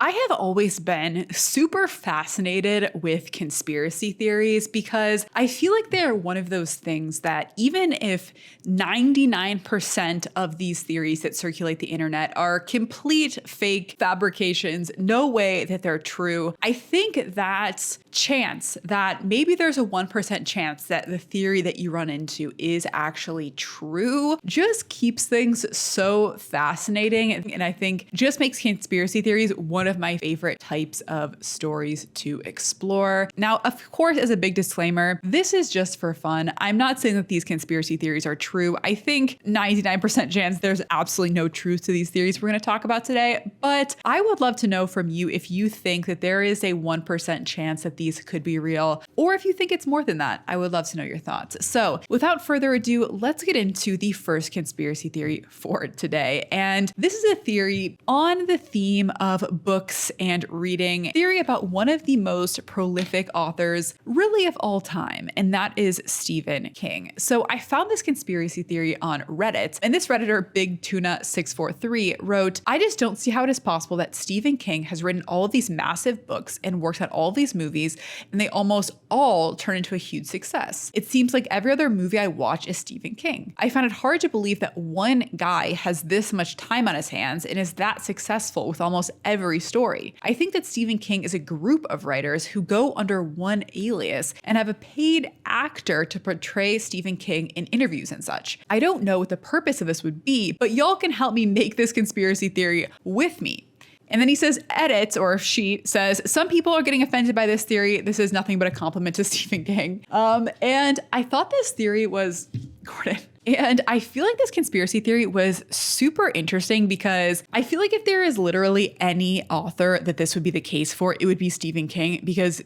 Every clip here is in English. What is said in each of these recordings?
I have always been super fascinated with conspiracy theories because I feel like they're one of those things that even if 99% of these theories that circulate the internet are complete fake fabrications, no way that they're true, I think that chance that maybe there's a 1% chance that the theory that you run into is actually true just keeps things so fascinating. And I think just makes conspiracy theories one of my favorite types of stories to explore. Now, of course, as a big disclaimer, this is just for fun. I'm not saying that these conspiracy theories are true. I think 99% chance there's absolutely no truth to these theories we're going to talk about today. But I would love to know from you if you think that there is a 1% chance that these could be real, or if you think it's more than that. I would love to know your thoughts. So without further ado, let's get into the first conspiracy theory for today. And this is a theory on the theme of books and reading, theory about one of the most prolific authors really of all time, and that is Stephen King. So I found this conspiracy theory on Reddit, and this Redditor, Big Tuna 643, wrote, "I just don't see how it is possible that Stephen King has written all of these massive books and worked on all of these movies, and they almost all turn into a huge success. It seems like every other movie I watch is Stephen King. I found it hard to believe that one guy has this much time on his hands and is that successful with almost every story. I think that Stephen King is a group of writers who go under one alias and have a paid actor to portray Stephen King in interviews and such. I don't know what the purpose of this would be, but y'all can help me make this conspiracy theory with me." And then he says, edit, or she says, "Some people are getting offended by this theory. This is nothing but a compliment to Stephen King." And I thought this theory was, Gordon, and I feel like this conspiracy theory was super interesting because I feel like if there is literally any author that this would be the case for, it would be Stephen King because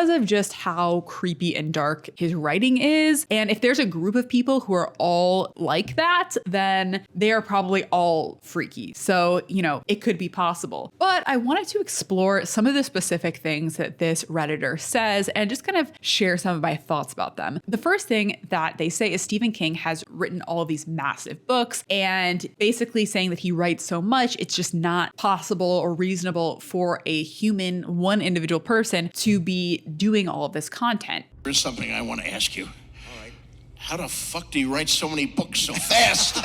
of just how creepy and dark his writing is. And if there's a group of people who are all like that, then they are probably all freaky. So, it could be possible. But I wanted to explore some of the specific things that this Redditor says and just kind of share some of my thoughts about them. The first thing that they say is Stephen King has written all of these massive books and basically saying that he writes so much, it's just not possible or reasonable for a human, one individual person to be doing all of this content. There's something I want to ask you. All right. How the fuck do you write so many books so fast?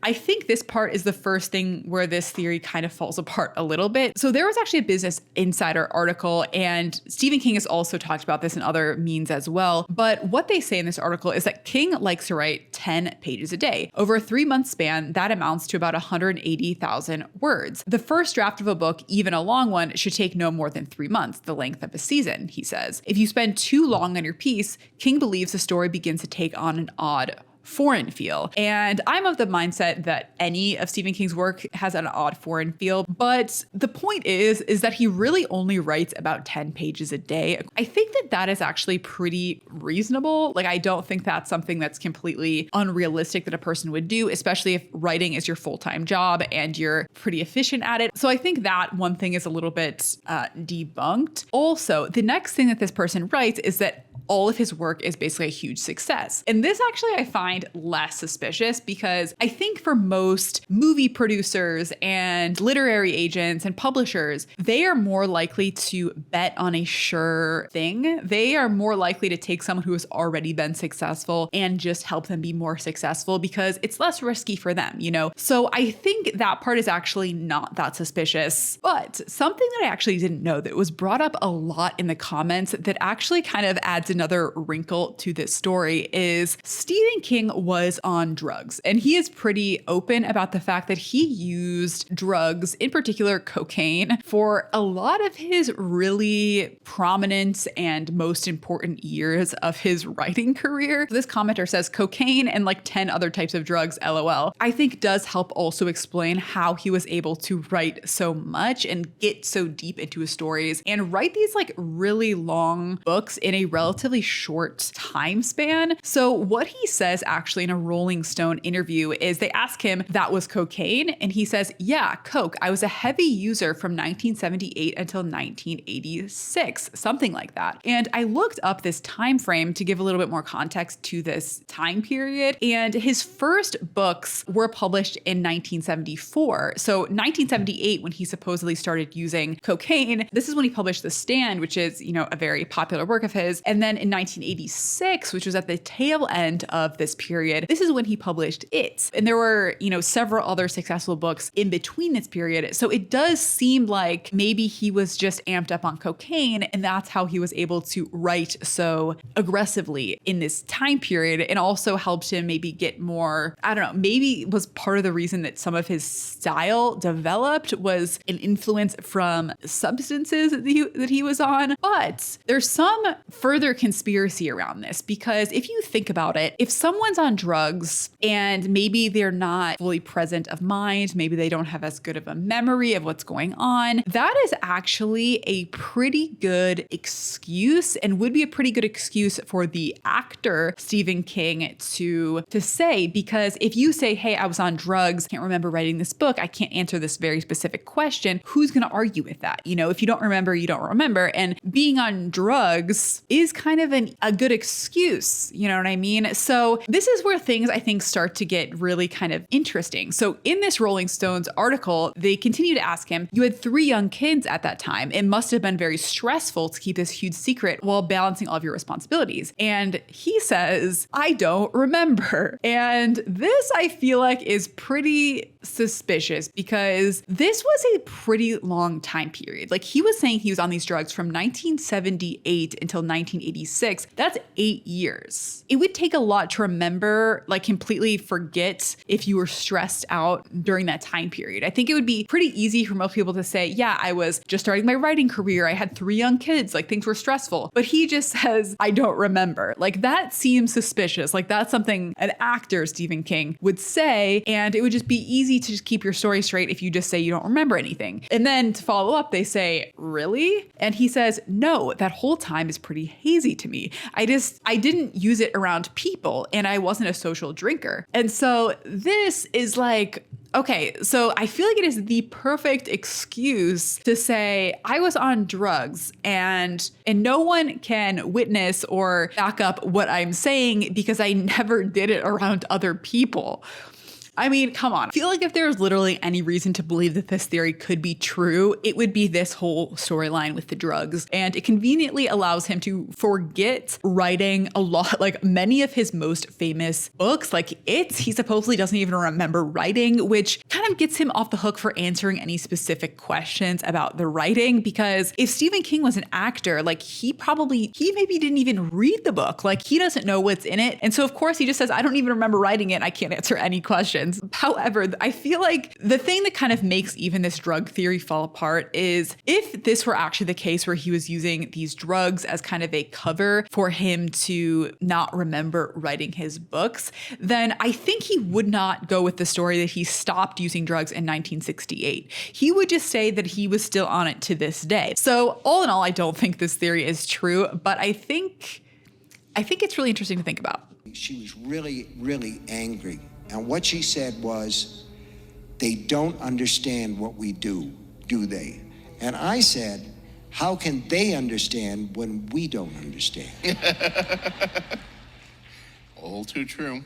I think this part is the first thing where this theory kind of falls apart a little bit. So there was actually a Business Insider article, and Stephen King has also talked about this in other means as well. But what they say in this article is that King likes to write 10 pages a day. Over a 3-month span, that amounts to about 180,000 words. The first draft of a book, even a long one, should take no more than 3 months, the length of a season, he says. If you spend too long on your piece, King believes the story begins to take on an odd foreign feel. And I'm of the mindset that any of Stephen King's work has an odd foreign feel. But the point is that he really only writes about 10 pages a day. I think that is actually pretty reasonable. Like, I don't think that's something that's completely unrealistic that a person would do, especially if writing is your full-time job and you're pretty efficient at it. So I think that one thing is a little bit debunked. Also, the next thing that this person writes is that all of his work is basically a huge success. And this actually I find less suspicious because I think for most movie producers and literary agents and publishers, they are more likely to bet on a sure thing. They are more likely to take someone who has already been successful and just help them be more successful because it's less risky for them, So I think that part is actually not that suspicious. But something that I actually didn't know that was brought up a lot in the comments that actually kind of adds another wrinkle to this story is Stephen King was on drugs, and he is pretty open about the fact that he used drugs, in particular cocaine, for a lot of his really prominent and most important years of his writing career. This commenter says cocaine and like 10 other types of drugs, LOL, I think does help also explain how he was able to write so much and get so deep into his stories and write these like really long books in a relatively relatively short time span. So what he says actually in a Rolling Stone interview is they ask him, that was cocaine? And he says, yeah, coke. I was a heavy user from 1978 until 1986, something like that. And I looked up this time frame to give a little bit more context to this time period. And his first books were published in 1974. So 1978, when he supposedly started using cocaine, this is when he published The Stand, which is, a very popular work of his. And then in 1986, which was at the tail end of this period, this is when he published It. And there were, several other successful books in between this period. So it does seem like maybe he was just amped up on cocaine, and that's how he was able to write so aggressively in this time period, and also helped him maybe get more, I don't know, maybe was part of the reason that some of his style developed was an influence from substances that he was on. But there's some further conspiracy around this, because if you think about it, if someone's on drugs and maybe they're not fully present of mind, maybe they don't have as good of a memory of what's going on, that is actually a pretty good excuse, and would be a pretty good excuse for the actor Stephen King to say, because if you say, hey, I was on drugs, can't remember writing this book, I can't answer this very specific question, who's going to argue with that? If you don't remember, you don't remember. And being on drugs is kind of a good excuse, you know what I mean? So this is where things I think start to get really kind of interesting. So in this Rolling Stones article, they continue to ask him, you had 3 young kids at that time. It must have been very stressful to keep this huge secret while balancing all of your responsibilities. And he says, I don't remember. And this I feel like is pretty suspicious, because this was a pretty long time period. Like, he was saying he was on these drugs from 1978 until 1986. That's 8 years. It would take a lot to remember, like completely forget if you were stressed out during that time period. I think it would be pretty easy for most people to say, yeah, I was just starting my writing career. I had 3 young kids, like things were stressful. But he just says, I don't remember. Like, that seems suspicious. Like, that's something an actor, Stephen King, would say. And it would just be easy to just keep your story straight if you just say you don't remember anything. And then to follow up, they say, really? And he says, no, that whole time is pretty hazy to me. I didn't use it around people, and I wasn't a social drinker. And so this is like, okay, so I feel like it is the perfect excuse to say I was on drugs and no one can witness or back up what I'm saying because I never did it around other people. I mean, come on. I feel like if there's literally any reason to believe that this theory could be true, it would be this whole storyline with the drugs. And it conveniently allows him to forget writing a lot, like many of his most famous books, like It, he supposedly doesn't even remember writing, which kind of gets him off the hook for answering any specific questions about the writing. Because if Stephen King was an actor, like he maybe didn't even read the book. Like, he doesn't know what's in it. And so of course he just says, I don't even remember writing it, and I can't answer any questions. However, I feel like the thing that kind of makes even this drug theory fall apart is if this were actually the case where he was using these drugs as kind of a cover for him to not remember writing his books, then I think he would not go with the story that he stopped using drugs in 1968. He would just say that he was still on it to this day. So all in all, I don't think this theory is true, but I think it's really interesting to think about. She was really, really angry. And what she said was, they don't understand what we do they? And I said, how can they understand when we don't understand? All too true.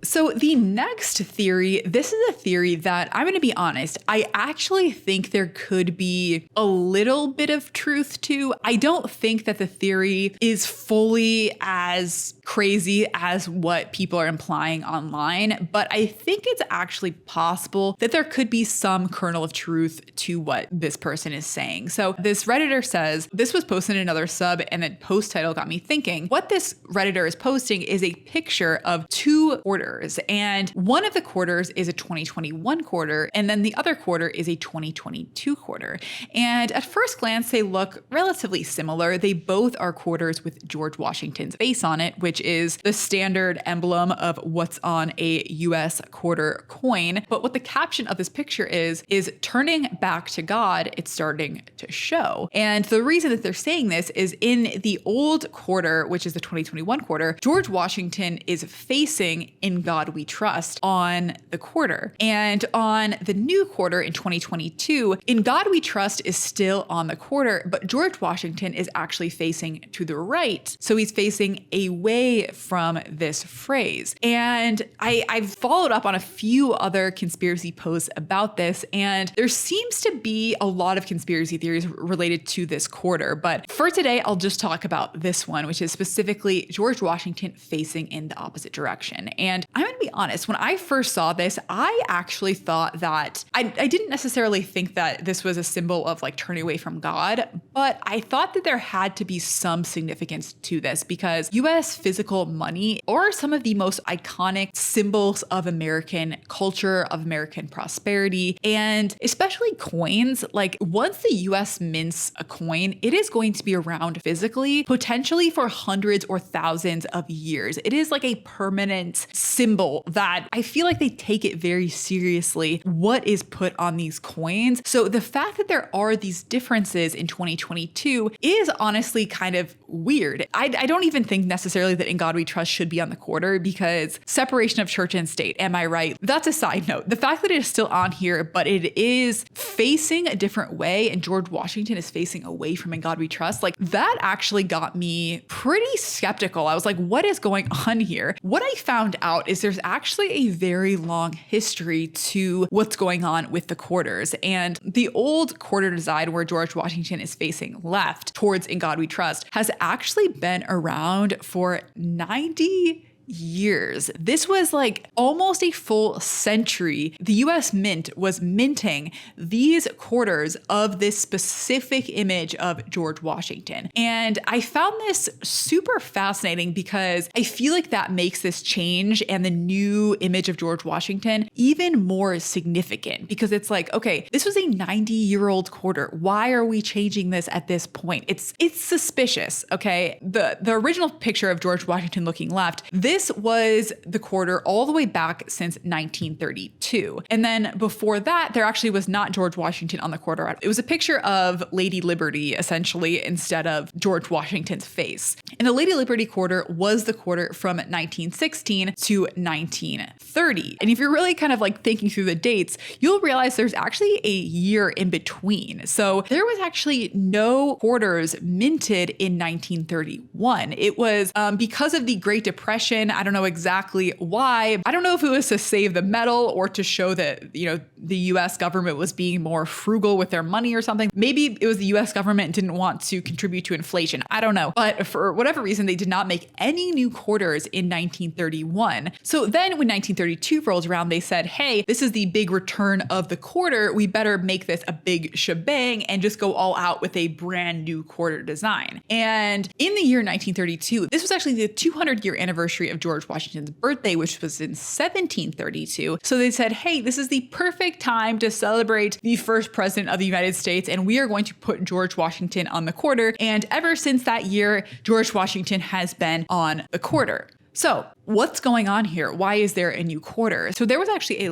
So the next theory, this is a theory that I'm going to be honest, I actually think there could be a little bit of truth to. I don't think that the theory is fully as crazy as what people are implying online, but I think it's actually possible that there could be some kernel of truth to what this person is saying. So this Redditor says, this was posted in another sub, and the post title got me thinking. What this Redditor is posting is a picture of 2 orders. quarters. And one of the quarters is a 2021 quarter, and then the other quarter is a 2022 quarter. And at first glance, they look relatively similar. They both are quarters with George Washington's face on it, which is the standard emblem of what's on a US quarter coin. But what the caption of this picture is turning back to God, it's starting to show. And the reason that they're saying this is in the old quarter, which is the 2021 quarter, George Washington is facing "In God We Trust" on the quarter. And on the new quarter in 2022, "In God We Trust" is still on the quarter, but George Washington is actually facing to the right. So he's facing away from this phrase. And I've followed up on a few other conspiracy posts about this, and there seems to be a lot of conspiracy theories related to this quarter. But for today, I'll just talk about this one, which is specifically George Washington facing in the opposite direction. And I'm going to be honest, when I first saw this, I actually thought that I didn't necessarily think that this was a symbol of like turning away from God, but I thought that there had to be some significance to this because US physical money are some of the most iconic symbols of American culture, of American prosperity, and especially coins. Like once the US mints a coin, it is going to be around physically, potentially for hundreds or thousands of years. It is like a permanent symbol that I feel like they take it very seriously, what is put on these coins. So the fact that there are these differences in 2022 is honestly kind of weird. I don't even think necessarily that "In God We Trust" should be on the quarter because separation of church and state, am I right? That's a side note. The fact that it is still on here, but it is facing a different way and George Washington is facing away from "In God We Trust," like that actually got me pretty skeptical. I was like, what is going on here? What I found out is there's actually a very long history to what's going on with the quarters. And the old quarter design where George Washington is facing left towards "In God We Trust" has actually been around for 90 years. This was like almost a full century. The US Mint was minting these quarters of this specific image of George Washington. And I found this super fascinating because I feel like that makes this change and the new image of George Washington even more significant because it's like, okay, this was a 90-year-old quarter. Why are we changing this at this point? It's suspicious, okay? The original picture of George Washington looking left, this was the quarter all the way back since 1932. And then before that, there actually was not George Washington on the quarter. It was a picture of Lady Liberty, essentially, instead of George Washington's face. And the Lady Liberty quarter was the quarter from 1916 to 1930. And if you're really kind of like thinking through the dates, you'll realize there's actually a year in between. So there was actually no quarters minted in 1931. It was because of the Great Depression. I don't know exactly why. I don't know if it was to save the metal or to show that, the US government was being more frugal with their money or something. Maybe it was the US government didn't want to contribute to inflation. I don't know. But for whatever reason, they did not make any new quarters in 1931. So then when 1932 rolls around, they said, hey, this is the big return of the quarter. We better make this a big shebang and just go all out with a brand new quarter design. And in the year 1932, this was actually the 200-year anniversary of George Washington's birthday, which was in 1732. So they said, hey, this is the perfect time to celebrate the first president of the United States, and we are going to put George Washington on the quarter. And ever since that year, George Washington has been on the quarter. So what's going on here? Why is there a new quarter? So there was actually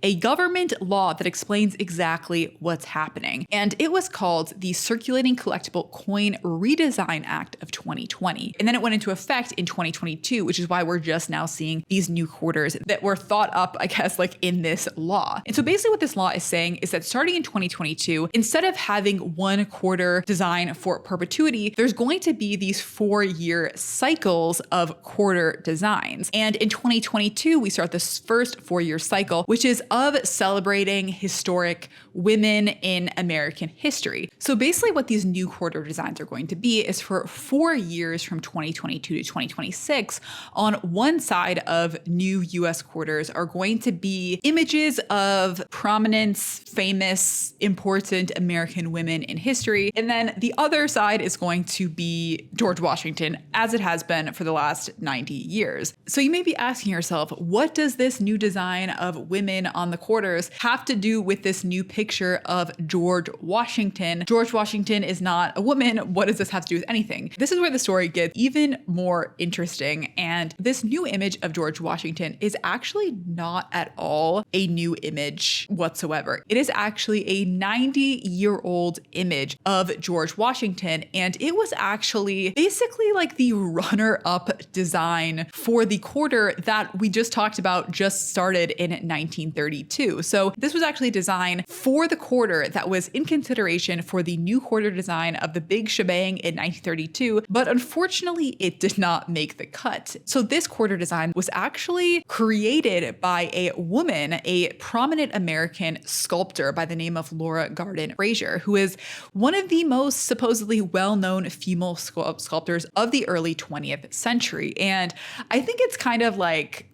a government law that explains exactly what's happening. And it was called the Circulating Collectible Coin Redesign Act of 2020. And then it went into effect in 2022, which is why we're just now seeing these new quarters that were thought up, I guess, like in this law. And so basically what this law is saying is that starting in 2022, instead of having one quarter design for perpetuity, there's going to be these 4-year cycles of quarter designs. And in 2022, we start this first 4-year cycle, which is of celebrating historic women in American history. So basically what these new quarter designs are going to be is for 4 years from 2022 to 2026, on one side of new US quarters are going to be images of prominent, famous, important American women in history. And then the other side is going to be George Washington, as it has been for the last 90 years. So you may be asking yourself, what does this new design of women on the quarters have to do with this new picture of George Washington? George Washington is not a woman. What does this have to do with anything? This is where the story gets even more interesting. And this new image of George Washington is actually not at all a new image whatsoever. It is actually a 90-year-old image of George Washington. And it was actually basically like the runner-up design for the quarter that we just talked about just started in 1932. So this was actually designed for the quarter that was in consideration for the new quarter design of the big shebang in 1932, but unfortunately it did not make the cut. So this quarter design was actually created by a woman, a prominent American sculptor by the name of Laura Garden Frazier, who is one of the most supposedly well-known female sculptors of the early 20th century. And I think it's kind of like,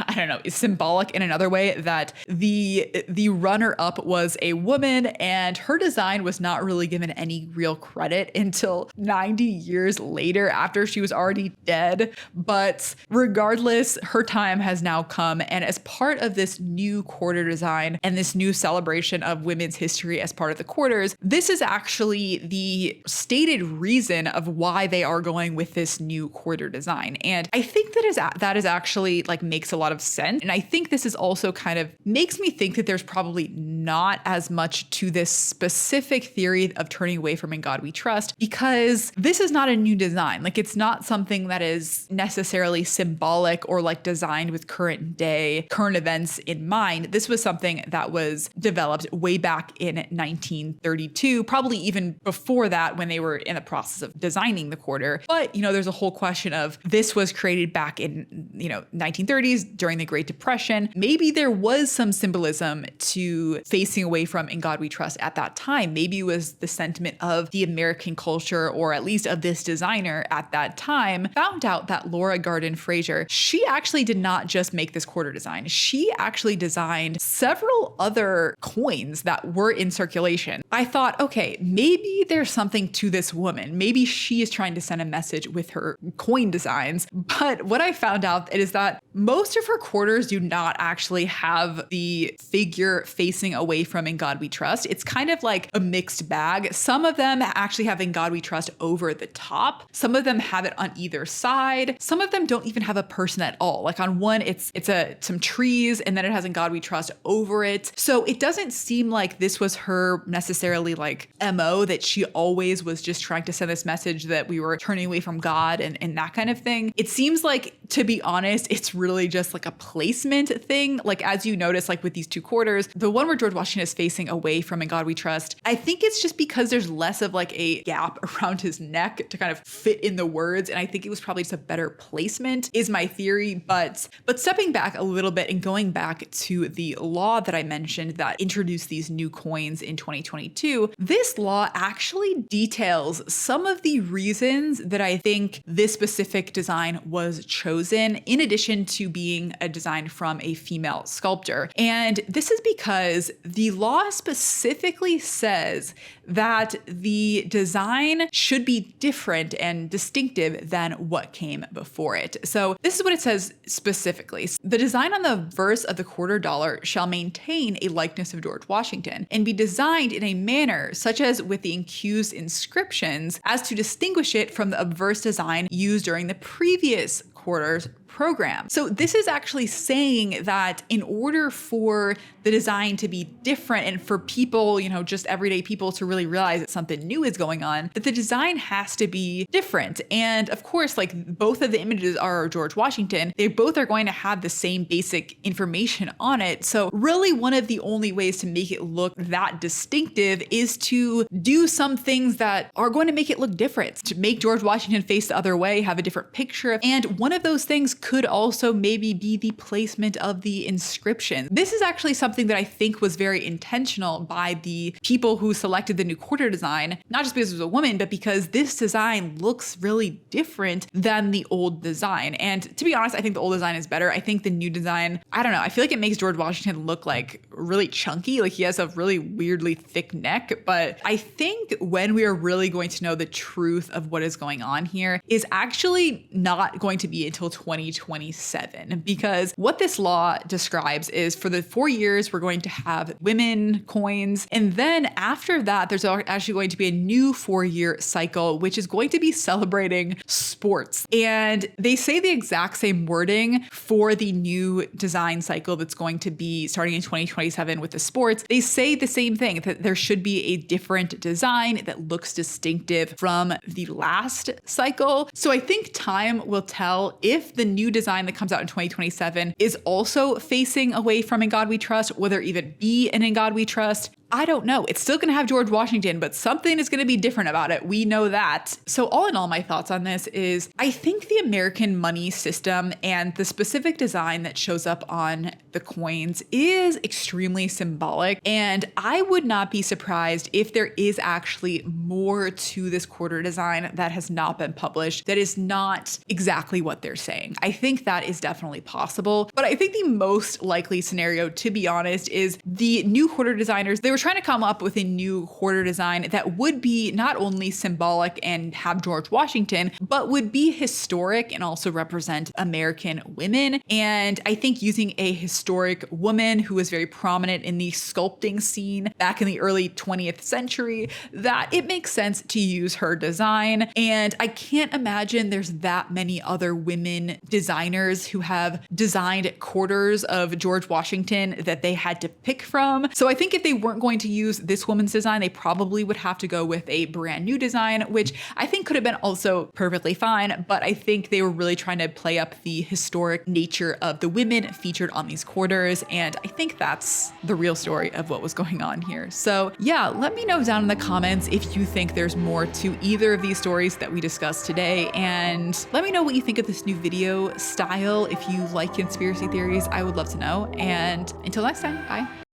I don't know, symbolic in another way that the runner-up was a woman and her design was not really given any real credit until 90 years later after she was already dead. But regardless, her time has now come. And as part of this new quarter design and this new celebration of women's history as part of the quarters, this is actually the stated reason of why they are going with this new quarter design. And I think that is actually like makes a lot of sense. And I think this is also kind of makes me think that there's probably not as much to this specific theory of turning away from In God We Trust, because this is not a new design. Like it's not something that is necessarily symbolic or like designed with current events in mind. This was something that was developed way back in 1932, probably even before that when they were in the process of designing the quarter. But, there's a whole question of this was created back in, 1930s during the Great Depression. Maybe there was some symbolism to facing away from In God We Trust at that time. Maybe it was the sentiment of the American culture, or at least of this designer at that time. Found out that Laura Garden Frazier, she actually did not just make this quarter design. She actually designed several other coins that were in circulation. I thought, okay, maybe there's something to this woman. Maybe she is trying to send a message with her coin designs. But what I found out is that most of her quarters do not actually have the figure facing away from In God We Trust. It's kind of like a mixed bag. Some of them actually have In God We Trust over the top. Some of them have it on either side. Some of them don't even have a person at all. Like on one, it's some trees, and then it has In God We Trust over it. So it doesn't seem like this was her necessarily like MO, that she always was just trying to send this message that we were turning away from God and that kind of thing. It seems like, to be honest, it's really just like a placement thing. Like as you notice, like with these two quarters, the one where George Washington is facing away from In God We Trust, I think it's just because there's less of like a gap around his neck to kind of fit in the words. And I think it was probably just a better placement is my theory. But stepping back a little bit and going back to the law that I mentioned that introduced these new coins in 2022, this law actually details some of the reasons that I think this specific design was chosen, in addition to being a design from a female sculptor. And this is because the law specifically says that the design should be different and distinctive than what came before it. So this is what it says specifically. The design on the verse of the quarter dollar shall maintain a likeness of George Washington and be designed in a manner such as with the accused inscriptions as to distinguish it from the obverse design used during the previous quarter's program. So this is actually saying that in order for the design to be different and for people, just everyday people to really realize that something new is going on, that the design has to be different. And of course, like both of the images are George Washington, they both are going to have the same basic information on it. So really one of the only ways to make it look that distinctive is to do some things that are going to make it look different, to make George Washington face the other way, have a different picture. And one of those things could also maybe be the placement of the inscription. This is actually something something that I think was very intentional by the people who selected the new quarter design, not just because it was a woman, but because this design looks really different than the old design. And to be honest, I think the old design is better. I think the new design, I don't know, I feel like it makes George Washington look like really chunky, like he has a really weirdly thick neck. But I think when we are really going to know the truth of what is going on here is actually not going to be until 2027, because what this law describes is for the 4 years, we're going to have women coins. And then after that, there's actually going to be a new 4-year cycle, which is going to be celebrating sports. And they say the exact same wording for the new design cycle that's going to be starting in 2027 with the sports. They say the same thing, that there should be a different design that looks distinctive from the last cycle. So I think time will tell if the new design that comes out in 2027 is also facing away from In God We Trust, will there even be an In God We Trust? I don't know. It's still going to have George Washington, but something is going to be different about it. We know that. So all in all, my thoughts on this is I think the American money system and the specific design that shows up on the coins is extremely symbolic. And I would not be surprised if there is actually more to this quarter design that has not been published, that is not exactly what they're saying. I think that is definitely possible. But I think the most likely scenario, to be honest, is the new quarter designers, they were trying to come up with a new quarter design that would be not only symbolic and have George Washington, but would be historic and also represent American women. And I think using a historic woman who was very prominent in the sculpting scene back in the early 20th century, that it makes sense to use her design. And I can't imagine there's that many other women designers who have designed quarters of George Washington that they had to pick from. So I think if they weren't going to use this woman's design, they probably would have to go with a brand new design, which I think could have been also perfectly fine. But I think they were really trying to play up the historic nature of the women featured on these quarters. And I think that's the real story of what was going on here. So yeah, let me know down in the comments if you think there's more to either of these stories that we discussed today. And let me know what you think of this new video style. If you like conspiracy theories, I would love to know. And until next time, bye.